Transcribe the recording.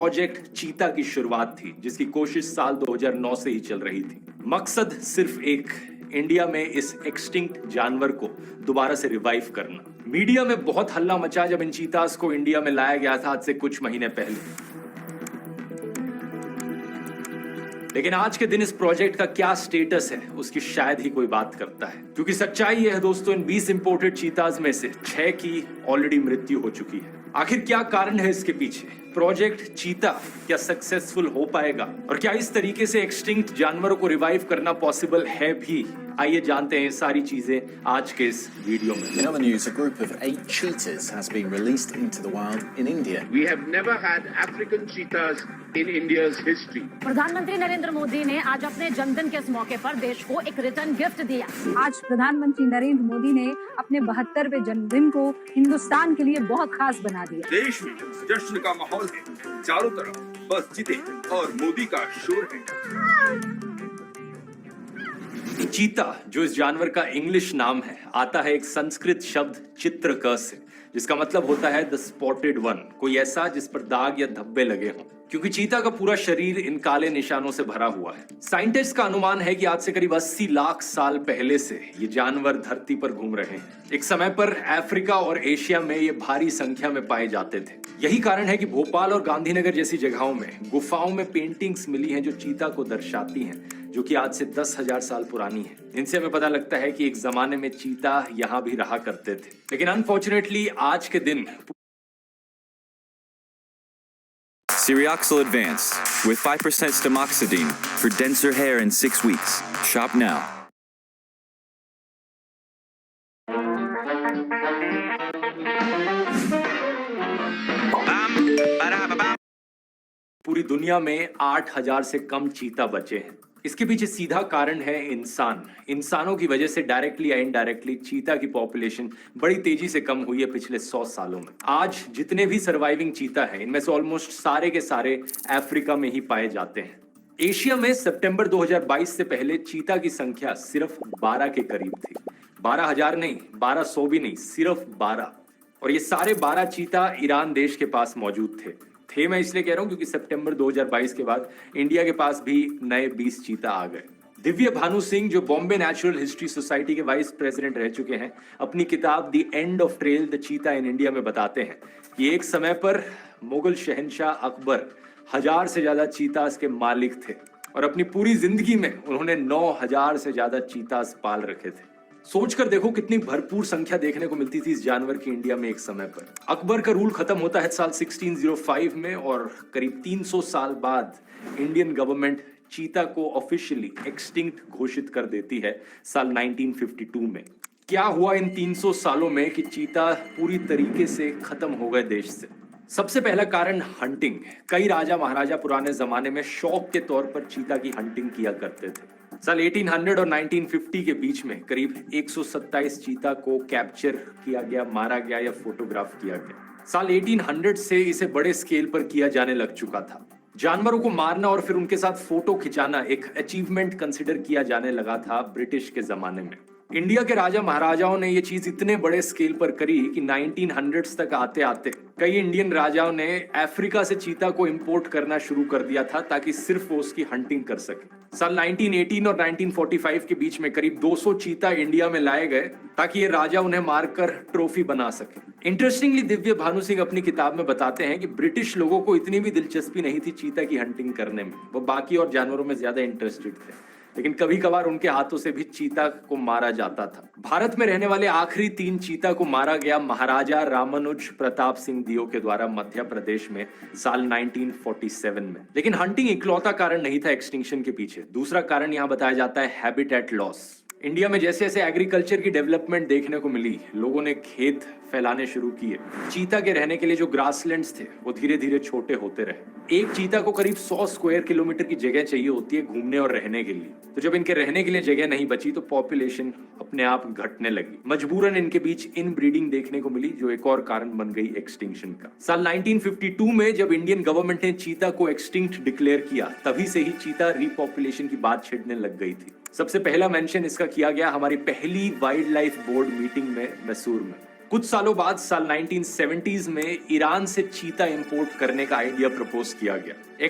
Project चीता की शुरुआत थी, जिसकी कोशिश साल 2009 से ही चल रही थी। मकसद सिर्फ एक, इंडिया में इस एक्सटिंक्ट जानवर को दोबारा से रिवाइव करना। मीडिया में बहुत हल्ला मचा जब इन चीतास को इंडिया में लाया गया था आज से कुछ महीने पहले। लेकिन आज के दिन इस प्रोजेक्ट का क्या स्टेटस है उसकी शायद ही कोई बात करता है, क्योंकि सच्चाई यह है दोस्तों, इन 20 इंपोर्टेड चीताज में से 6 की ऑलरेडी मृत्यु हो चुकी है। आखिर क्या कारण है इसके पीछे? प्रोजेक्ट चीता क्या सक्सेसफुल हो पाएगा, और क्या इस तरीके से एक्सटिंक्ट जानवरों को रिवाइव करना पॉसिबल है भी? आइए जानते हैं सारी चीजें आज के इस वीडियो में। In other news, a group of 8 cheetahs has been released into the wild in India. We have never had African cheetahs in India's history. प्रधानमंत्री नरेंद्र मोदी ने आज अपने जन्मदिन के इस मौके पर देश को एक रिटर्न गिफ्ट दिया। आज प्रधानमंत्री नरेंद्र मोदी ने अपने 72वें जन्मदिन को हिंदुस्तान के लिए बहुत खास बना दिया। देश में जश्न का माहौल है, चारों तरफ बस जीते और मोदी का शोर है। चीता, जो इस जानवर का इंग्लिश नाम है, आता है एक संस्कृत शब्द चित्रक से, जिसका मतलब होता है द स्पॉटेड वन, कोई ऐसा जिस पर दाग या धब्बे लगे हों। क्योंकि चीता का पूरा शरीर इन काले निशानों से भरा हुआ है। साइंटिस्ट का अनुमान है कि आज से करीब 80 लाख साल पहले से ये जानवर धरती पर घूम रहे हैं। एक समय पर अफ्रीका और एशिया में ये भारी संख्या में पाए जाते थे। यही कारण है कि भोपाल और गांधीनगर जैसी जगहों में गुफाओं में पेंटिंग्स मिली हैं जो चीता को दर्शाती हैं, जो कि आज से 10,000 साल पुरानी है। इनसे हमें पता लगता है कि एक जमाने में चीता यहाँ भी रहा करते थे। लेकिन अनफॉर्चुनेटली आज के दिन Ceriaxyl Advanced with 5% stamoxidine for denser hair in 6 weeks. Shop now. पूरी दुनिया में 8,000 से कम चीता बचे हैं। इसके पीछे सीधा कारण है इंसानों की वजह से डायरेक्टली या इनडायरेक्टली चीता की पॉपुलेशन बड़ी तेजी से कम हुई है पिछले 100 सालों में। आज जितने भी सर्वाइविंग चीता हैं, इनमें से ऑलमोस्ट सारे के सारे अफ्रीका में ही पाए जाते हैं। एशिया में सितंबर 2022 से पहले चीता की संख्या सिर्फ 12 के करीब थी। 12,000 नहीं, 1200 भी नहीं, सिर्फ 12। और ये सारे 12 चीता ईरान देश के पास मौजूद थे। मैं इसलिए कह रहा हूं क्योंकि सितंबर 2022 के बाद इंडिया के पास भी नए 20 चीता आ गए। दिव्य भानु सिंह, जो बॉम्बे नेचुरल हिस्ट्री सोसाइटी के वाइस प्रेसिडेंट रह चुके हैं, अपनी किताब the end of trail the चीता इन इंडिया में बताते हैं कि एक समय पर मुगल शहंशाह अकबर 1000 से ज्यादा चीतास के मालिक थे और अपनी पूरी जिंदगी में उन्होंने 9000 से ज्यादा चीतास पाल रखे थे। सोचकर देखो कितनी भरपूर संख्या देखने को मिलती थी इस जानवर की इंडिया में एक समय पर। अकबर का रूल खत्म होता है साल 1605 में और करीब 300 साल बाद इंडियन गवर्नमेंट चीता को ऑफिशियली एक्सटिंक्ट घोषित कर देती है साल 1952 में। क्या हुआ इन 300 सालों में कि चीता पूरी तरीके से खत्म हो गए देश से? सबसे पहला कारण हंटिंग। कई राजा महाराजा पुराने जमाने में शौक के तौर पर चीता की हंटिंग किया करते थे। साल 1800 और 1950 के बीच में करीब 127 चीता को कैप्चर किया गया, मारा गया या फोटोग्राफ किया गया। साल 1800 से इसे बड़े स्केल पर किया जाने लग चुका था। जानवरों को मारना और फिर उनके साथ फोटो खिंचाना एक अचीवमेंट कंसिडर किया जाने लगा था ब्रिटिश के जमाने में। इंडिया के राजा महाराजाओं ने ये चीज इतने बड़े स्केल पर करी कि 1900s तक आते आते कई इंडियन राजाओं ने अफ्रीका से चीता को इंपोर्ट करना शुरू कर दिया था ताकि सिर्फ वो उसकी हंटिंग कर सके। साल 1918 और 1945 के बीच में करीब 200 चीता इंडिया में लाए गए ताकि ये राजा उन्हें मारकर ट्रॉफी बना सके। इंटरेस्टिंगली दिव्य भानु सिंह अपनी किताब में बताते हैं कि ब्रिटिश लोगों को इतनी भी दिलचस्पी नहीं थी चीता की हंटिंग करने में, वो बाकी और जानवरों में ज्यादा इंटरेस्टेड थे। लेकिन कभी कभार उनके हाथों से भी चीता को मारा जाता था। भारत में रहने वाले आखिरी 3 चीता को मारा गया महाराजा रामानुज प्रताप सिंह दियो के द्वारा मध्य प्रदेश में साल 1947 में। लेकिन हंटिंग इकलौता कारण नहीं था एक्सटिंक्शन के पीछे। दूसरा कारण यहाँ बताया जाता है हैबिटेट लॉस। इंडिया में जैसे जैसे एग्रीकल्चर की डेवलपमेंट देखने को मिली, लोगों ने खेत फैलाने शुरू किए। चीता के रहने के लिए जो ग्रासलैंड्स थे वो धीरे धीरे छोटे होते रहे। एक चीता को करीब 100 स्क्वायर किलोमीटर की जगह चाहिए होती है घूमने और रहने के लिए। तो जब इनके रहने के लिए जगह नहीं बची तो पॉपुलेशन अपने आप घटने लगी। मजबूरन इनके बीच इन ब्रीडिंग देखने को मिली, जो एक और कारण बन गई एक्सटिंक्शन का। साल 1952 में जब इंडियन गवर्नमेंट ने चीता को एक्सटिंक्ट डिक्लेयर किया, तभी से ही चीता रीपॉपुलेशन की बात छिड़ने लग गई थी। सबसे पहला मेंशन इसका किया गया हमारी पहली वाइल्ड लाइफ बोर्ड मीटिंग में मैसूर में। कुछ सालों बाद साल 1970s में ईरान से चीता इंपोर्ट करने का आइडिया प्रपोज किया गया।